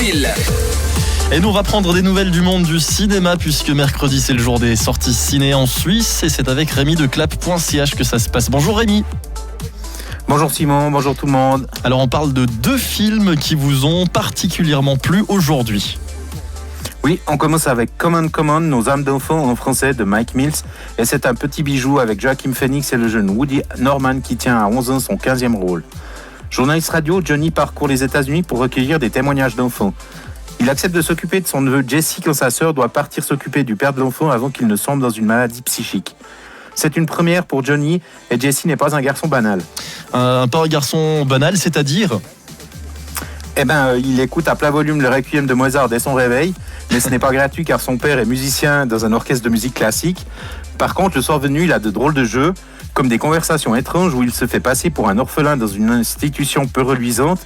cinéphile. Et nous on va prendre des nouvelles du monde du cinéma puisque mercredi c'est le jour des sorties ciné en Suisse et c'est avec Rémi de clap.ch que ça se passe. Bonjour Rémi. Bonjour Simon, bonjour tout le monde. Alors on parle de 2 films qui vous ont particulièrement plu aujourd'hui. Oui, on commence avec Common, Nos âmes d'enfants en français de Mike Mills. Et c'est un petit bijou avec Joaquin Phoenix et le jeune Woody Norman qui tient à 11 ans son 15e rôle. Journaliste radio, Johnny parcourt les États-Unis pour recueillir des témoignages d'enfants. Il accepte de s'occuper de son neveu Jesse quand sa sœur doit partir s'occuper du père de l'enfant avant qu'il ne sombre dans une maladie psychique. C'est une première pour Johnny et Jesse n'est pas un garçon banal. Pas un garçon banal, c'est-à-dire ? Il écoute à plein volume le Requiem de Mozart dès son réveil, mais ce n'est pas gratuit car son père est musicien dans un orchestre de musique classique. Par contre, le soir venu, il a de drôles de jeux, comme des conversations étranges où il se fait passer pour un orphelin dans une institution peu reluisante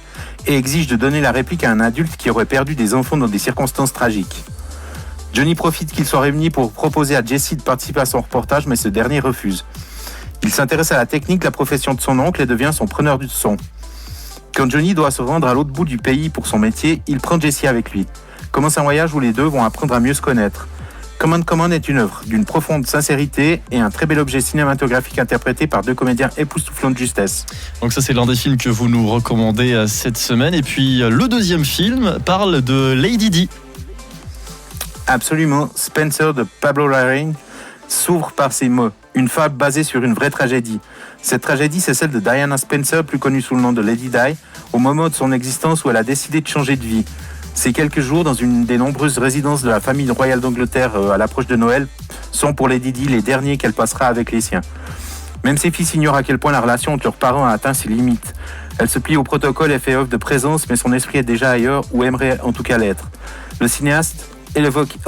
et exige de donner la réplique à un adulte qui aurait perdu des enfants dans des circonstances tragiques. Johnny profite qu'ils soient réunis pour proposer à Jesse de participer à son reportage, mais ce dernier refuse. Il s'intéresse à la technique, la profession de son oncle et devient son preneur du son. Quand Johnny doit se rendre à l'autre bout du pays pour son métier, il prend Jesse avec lui. Commence un voyage où les deux vont apprendre à mieux se connaître. Common est une œuvre d'une profonde sincérité et un très bel objet cinématographique interprété par 2 comédiens époustouflants de justesse. Donc ça c'est l'un des films que vous nous recommandez cette semaine. Et puis le deuxième film parle de Lady Di. Absolument, Spencer de Pablo Larraín s'ouvre par ces mots. Une fable basée sur une vraie tragédie. Cette tragédie, c'est celle de Diana Spencer, plus connue sous le nom de Lady Di, au moment de son existence où elle a décidé de changer de vie. Ces quelques jours, dans une des nombreuses résidences de la famille royale d'Angleterre à l'approche de Noël, sont pour Lady Di les derniers qu'elle passera avec les siens. Même ses fils ignorent à quel point la relation entre leurs parents a atteint ses limites. Elle se plie au protocole et fait œuvre de présence, mais son esprit est déjà ailleurs, ou aimerait en tout cas l'être. Le cinéaste l'évoque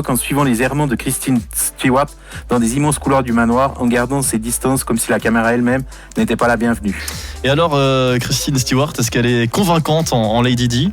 en suivant les errements de Kristen Stewart dans des immenses couloirs du manoir, en gardant ses distances comme si la caméra elle-même n'était pas la bienvenue. Et alors, Kristen Stewart, est-ce qu'elle est convaincante en Lady Di ?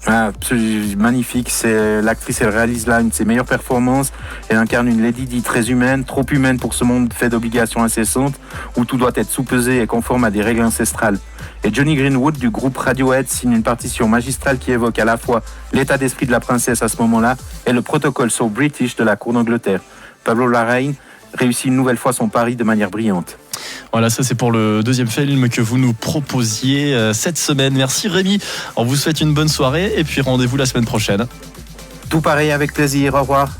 Absolument magnifique, c'est l'actrice, elle réalise là une de ses meilleures performances. Elle incarne une Lady Di très humaine, trop humaine pour ce monde fait d'obligations incessantes où tout doit être soupesé et conforme à des règles ancestrales. Et Johnny Greenwood du groupe Radiohead signe une partition magistrale qui évoque à la fois l'état d'esprit de la princesse à ce moment-là et le protocole so British de la cour d'Angleterre. Pablo Larraín réussit une nouvelle fois son pari de manière brillante. Voilà, ça c'est pour le deuxième film que vous nous proposiez cette semaine. Merci Rémi, on vous souhaite une bonne soirée et puis rendez-vous la semaine prochaine. Tout pareil, avec plaisir, au revoir.